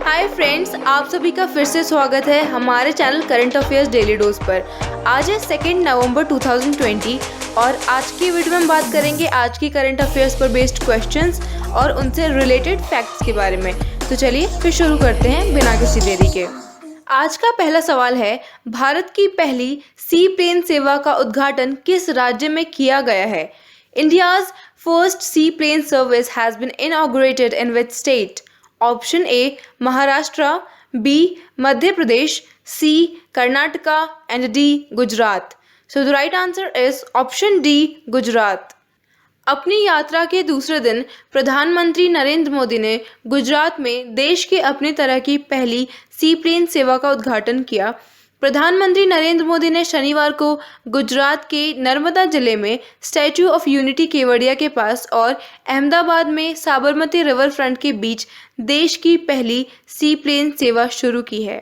Hi friends, आप सभी का फिर से स्वागत है हमारे channel current affairs daily dose पर। आज है 2 नवंबर 2020 और आज की वीडियो में हम बात करेंगे आज की करंट अफेयर्स पर बेस्ड क्वेश्चंस और उनसे रिलेटेड फैक्ट्स के बारे में। तो चलिए फिर शुरू करते हैं बिना किसी देरी के। आज का पहला सवाल है, भारत की पहली सी प्लेन सेवा का उद्घाटन किस राज्य में किया गया है? India's first sea plane service has been inaugurated in which state? Option A Maharashtra, B Madhya Pradesh, C Karnataka and D Gujarat. So the right answer is option D Gujarat. अपनी यात्रा के दूसरे दिन प्रधानमंत्री नरेंद्र मोदी ने गुजरात में देश के अपनी तरह की पहली सी प्लेन सेवा का उद्घाटन किया। प्रधानमंत्री नरेंद्र मोदी ने शनिवार को गुजरात के नर्मदा जिले में स्टैच्यू ऑफ यूनिटी केवड़िया के पास और अहमदाबाद में साबरमती रिवर फ्रंट के बीच देश की पहली सी प्लेन सेवा शुरू की है।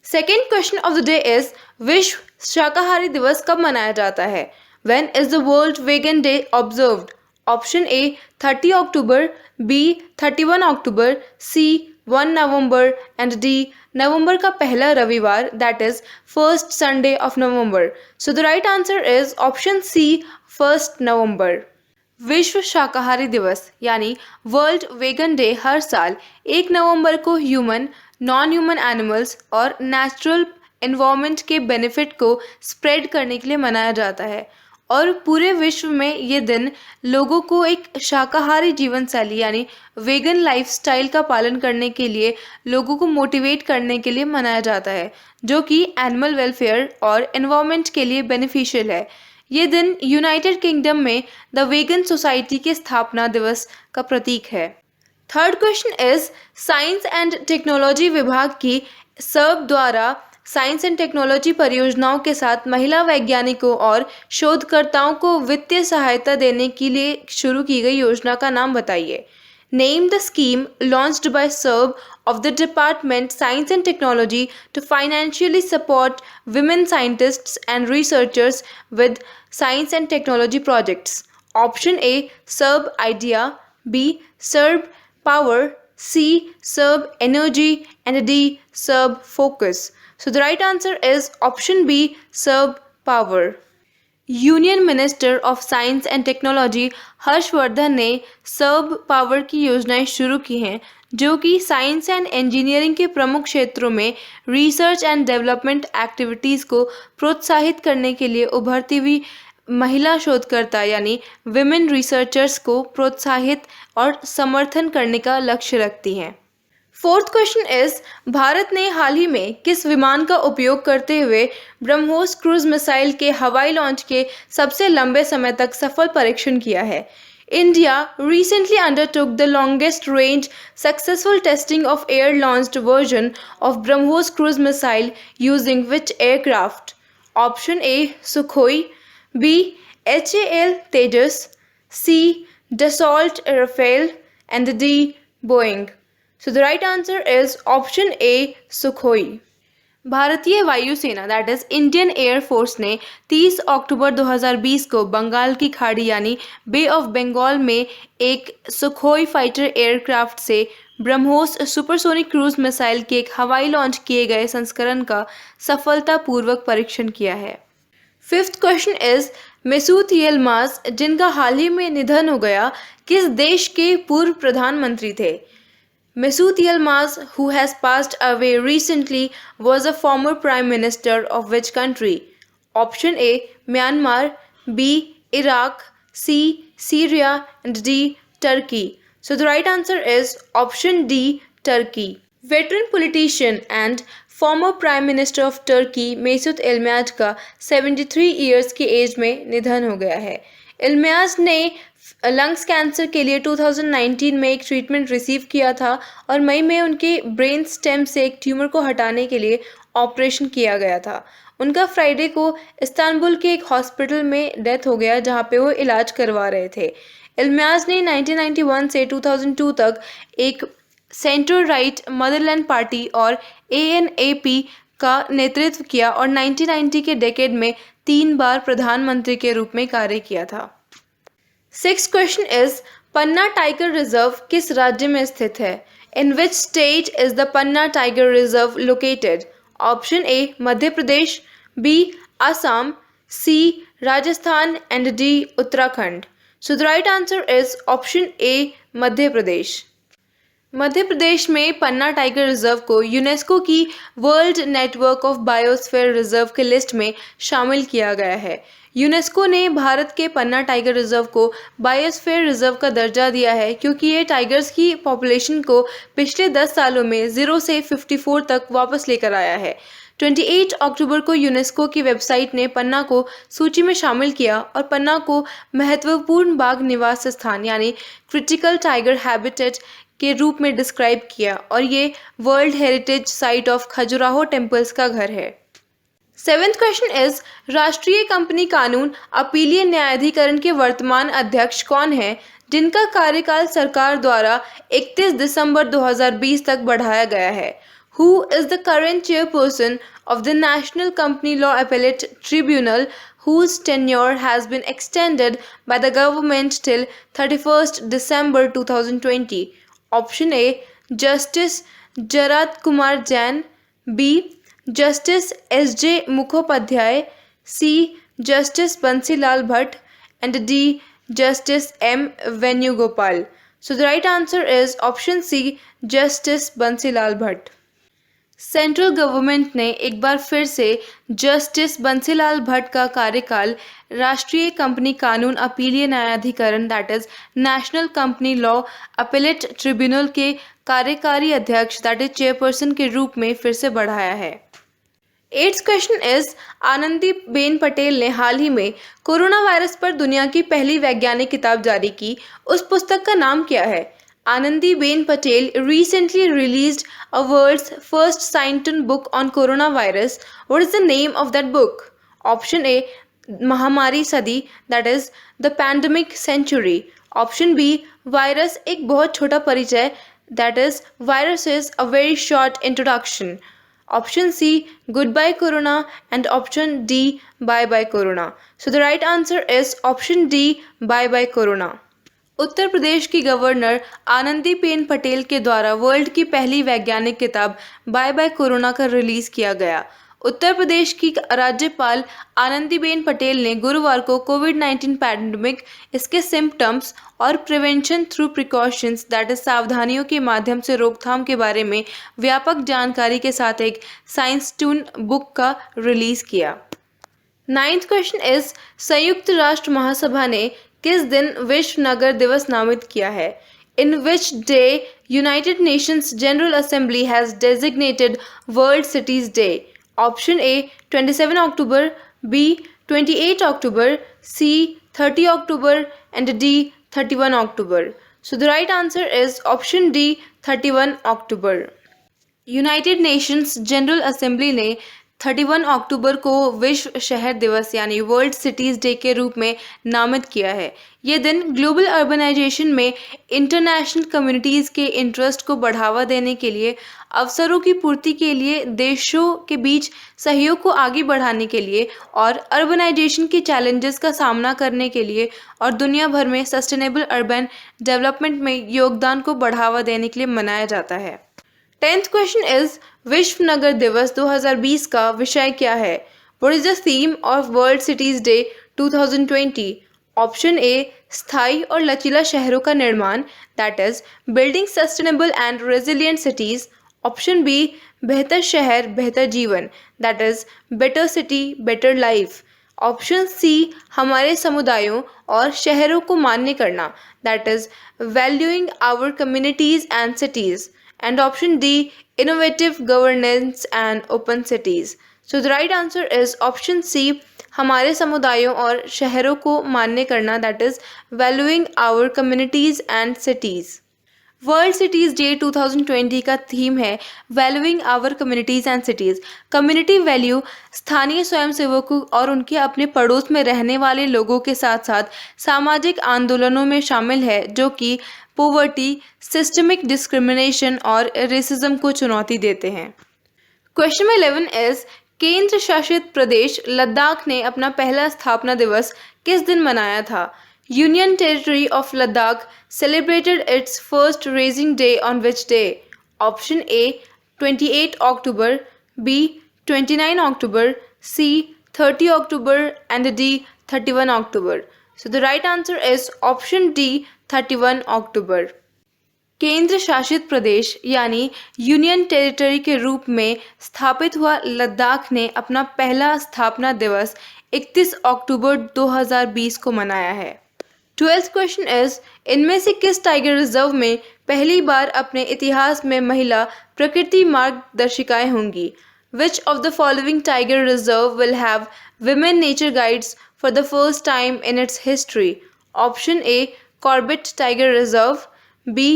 Second question of the day is, विश्व शाकाहारी दिवस कब मनाया जाता है? When is the World Vegan Day observed? Option A 30 October, B 31 October, C 1 November and D नवंबर का पहला रविवार that is first Sunday of November. So the right answer is option C 1st November. विश्व शाकाहारी दिवस यानी world vegan day हर साल 1 नवंबर को human, non human animals और नेचुरल एनवायरनमेंट के बेनिफिट को स्प्रेड करने के लिए मनाया जाता है और पूरे विश्व में ये दिन लोगों को एक शाकाहारी जीवन शैली यानी वेगन लाइफस्टाइल का पालन करने के लिए लोगों को मोटिवेट करने के लिए मनाया जाता है, जो कि एनिमल वेलफेयर और एनवायरनमेंट के लिए बेनिफिशियल है। ये दिन यूनाइटेड किंगडम में द वेगन सोसाइटी के स्थापना दिवस का प्रतीक है। Third question is, science and technology विभाग की सर्ब द्वारा साइंस एंड टेक्नोलॉजी परियोजनाओं के साथ महिला वैज्ञानिकों और शोधकर्ताओं को वित्तीय सहायता देने के लिए शुरू की गई योजना का नाम बताइए। Name the scheme launched by SERB of the Department Science and Technology to financially support women scientists and researchers with science and technology projects. Option A SERB Idea, B SERB Power, C SERB Energy and D SERB Focus. So the right answer is option B SERB Power. Union minister of science and technology Harshvardhan ने SERB power की योजनाएं शुरू की हैं, जो कि science and engineering के प्रमुख क्षेत्रों में रिसर्च एंड डेवलपमेंट एक्टिविटीज़ को प्रोत्साहित करने के लिए उभरती हुई महिला शोधकर्ता यानी विमेन रिसर्चर्स को प्रोत्साहित और समर्थन करने का लक्ष्य रखती हैं। फोर्थ क्वेश्चन इज, भारत ने हाल ही में किस विमान का उपयोग करते हुए ब्रह्मोस क्रूज मिसाइल के हवाई लॉन्च के सबसे लंबे समय तक सफल परीक्षण किया है? India recently undertook the longest range successful testing of air launched version of BrahMos cruise missile using which aircraft? Option A Sukhoi, B HAL Tejas, C Dassault Rafale and D Boeing. So the right answer is option A Sukhoi. भारतीय वायुसेना that is Indian air force ने 30 अक्टूबर 2020 को बंगाल की खाड़ी यानी बे of Bengal में एक Sukhoi fighter aircraft से ब्रह्मोस सुपरसोनिक क्रूज मिसाइल के एक हवाई लॉन्च किए गए संस्करण का सफलतापूर्वक परीक्षण किया है। फिफ्थ क्वेश्चन इज, मेसूत यिल्माज जिनका हाल ही में निधन हो गया, किस देश के पूर्व प्रधानमंत्री थे? Mesut Yilmaz, who has passed away recently, was a former prime minister of which country? Option A Myanmar, B Iraq, C Syria and D Turkey. So the right answer is option D Turkey. Veteran politician and former prime minister of Turkey Mesut Yilmaz का 73 years की as में निधन हो गया है। इल्मियाज ने lungs cancer के लिए 2019 में एक ट्रीटमेंट रिसीव किया था और मई में उनके ब्रेन स्टेम से एक ट्यूमर को हटाने के लिए ऑपरेशन किया गया था। उनका फ्राइडे को इस्तांबुल के एक हॉस्पिटल में डेथ हो गया, जहां पे वो इलाज करवा रहे थे। इल्मियाज ने 1991 से 2002 तक एक सेंटर राइट मदरलैंड पार्टी और ANAP का नेतृत्व किया और 1990 के डेकेड में 3 बार प्रधानमंत्री के रूप में कार्य किया था। Sixth question is, Panna tiger reserve किस राज्य में स्थित है? In which state is the Panna Tiger Reserve located? Option A Madhya Pradesh, B Assam, C Rajasthan and D Uttarakhand. So the right answer is option A Madhya Pradesh. Madhya Pradesh में पन्ना tiger reserve को UNESCO की world network of biosphere reserve के list में शामिल किया गया है। UNESCO ने भारत के पन्ना टाइगर रिजर्व को बायोस्फीयर रिजर्व का दर्जा दिया है क्योंकि ये टाइगर्स की पॉपुलेशन को पिछले 10 सालों में 0 से 54 तक वापस लेकर आया है। 28 अक्टूबर को यूनेस्को की वेबसाइट ने पन्ना को सूची में शामिल किया और पन्ना को महत्वपूर्ण बाघ निवास स्थान यानी क्रिटिकल टाइगर हैबिटेट के रूप में डिस्क्राइब किया और ये world heritage site of Khajuraho temples का घर है। 7th क्वेश्चन इज राष्ट्रीय कंपनी कानून अपीलीय न्यायाधिकरण के वर्तमान अध्यक्ष कौन है जिनका कार्यकाल सरकार द्वारा 31 दिसंबर 2020 तक बढ़ाया गया है? Who is the current chairperson of the National Company Law Appellate Tribunal whose tenure has been extended by the government till 31st December 2020? Option A Justice Jarat Kumar Jain, B Justice S.J. Mukhopadhyay, C Justice Bansilal Bhatt and D Justice M. Venugopal. So the right answer is option C Justice Bansilal Bhatt. Central government ने एक बार फिर से justice Bansilal Bhatt का कार्यकाल राष्ट्रीय company कानून अपीलीय न्यायाधिकरण that is national company law appellate tribunal के कार्यकारी अध्यक्ष दैट इज चेयरपर्सन के रूप में फिर से बढ़ाया है। 8th question is Anandiben Patel ने हाल ही में कोरोना वायरस पर दुनिया की पहली वैज्ञानिक किताब जारी की। उस पुस्तक का नाम क्या है? Anandiben Patel recently released a world's first scientific book on coronavirus. What is the name of that book? Option A महामारी सदी that is the pandemic century. Option B virus एक बहुत छोटा परिचय that is virus is a very short introduction. Option C goodbye corona and option D bye bye corona. So the right answer is option D bye bye corona. Uttar Pradesh की governor Anandiben Patel के द्वारा world की पहली वैज्ञानिक किताब बाय बाय कोरोना का release किया गया। उत्तर प्रदेश की राज्यपाल आनंदीबेन पटेल ने गुरुवार को कोविड-19 पैंडेमिक, इसके सिम्टम्स और prevention through precautions that is सावधानियों के माध्यम से रोकथाम के बारे में व्यापक जानकारी के साथ एक साइंस ट्यून बुक का रिलीज किया। 9th क्वेश्चन इज संयुक्त राष्ट्र महासभा ने किस दिन विश्व नगर दिवस नामित किया है? In which day United Nations General Assembly has designated World cities Day? Option A 27 October, B 28 October, C 30 October and D 31 October. So the right answer is option D 31 October. United Nations General Assembly ने 31 अक्टूबर को विश्व शहर दिवस यानी world cities day के रूप में नामित किया है। ये दिन ग्लोबल अर्बनाइजेशन में इंटरनेशनल कम्युनिटीज़ के इंटरेस्ट को बढ़ावा देने के लिए, अवसरों की पूर्ति के लिए, देशों के बीच सहयोग को आगे बढ़ाने के लिए और अर्बनाइजेशन के चैलेंजेस का सामना करने के लिए और दुनिया भर में सस्टेनेबल अर्बन डेवलपमेंट में योगदान को बढ़ावा देने के लिए मनाया जाता है। 10th क्वेश्चन इज विश्व नगर दिवस 2020 का विषय क्या है? What is the theme of world cities day 2020? Option A स्थायी और लचीला शहरों का निर्माण that is building sustainable and resilient cities. Option B बेहतर शहर बेहतर जीवन that is better city better life. Option C हमारे समुदायों और शहरों को मान्य करना that is valuing our communities and cities. And option D, innovative governance and open cities. So the right answer is option C, हमारे समुदायों और शहरों को मान्य करना that is valuing our communities and cities. World cities day 2020 का theme है valuing our communities and cities. Community value स्थानीय स्वयंसेवकों और उनके अपने पड़ोस में रहने वाले लोगों के साथ साथ सामाजिक आंदोलनों में शामिल है जो कि पोवर्टी, सिस्टमिक डिस्क्रिमिनेशन और रेसिज्म को चुनौती देते हैं। क्वेश्चन 11 इज केंद्र शासित प्रदेश लद्दाख ने अपना पहला स्थापना दिवस किस दिन मनाया था? Union Territory of Ladakh celebrated its first Raising Day on which day? Option A 28 October, B 29 October, C 30 October and D 31 October. So the right answer is option D 31 October. केंद्र शासित प्रदेश यानी यूनियन टेरिटरी के रूप में स्थापित हुआ लद्दाख ने अपना पहला स्थापना दिवस 31 अक्टूबर 2020 को मनाया है। 12th क्वेश्चन इज, इनमें से किस टाइगर रिजर्व में पहली बार अपने इतिहास में महिला प्रकृति मार्गदर्शिकाएं होंगी? Which of the following tiger reserve will have women nature guides for the first time in its history? Option A Corbett Tiger Reserve, B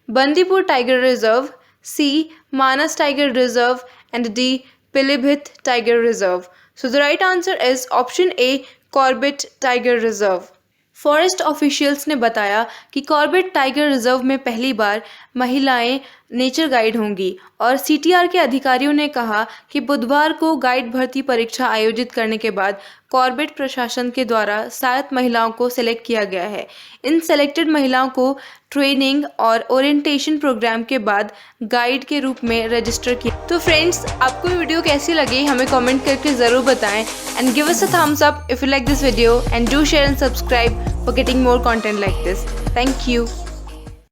Bandipur Tiger Reserve, C Manas Tiger Reserve and D Pilibhit Tiger Reserve. So the right answer is option A Corbett Tiger Reserve. Forest officials ने बताया कि Corbett tiger reserve में पहली बार महिलाएं nature guide होंगी और CTR के अधिकारियों ने कहा कि बुधवार को गाइड भर्ती परीक्षा आयोजित करने के बाद कॉर्बेट प्रशासन के द्वारा 7 महिलाओं को सिलेक्ट किया गया है। इन सेलेक्टेड महिलाओं को ट्रेनिंग और ओरिएंटेशन प्रोग्राम के बाद गाइड के रूप में रजिस्टर किया। तो फ्रेंड्स, आपको ये वीडियो कैसी लगी हमें कमेंट करके ज़रूर बताएं and give us a thumbs up if you like this video and do share and subscribe for getting more content like this. Thank you.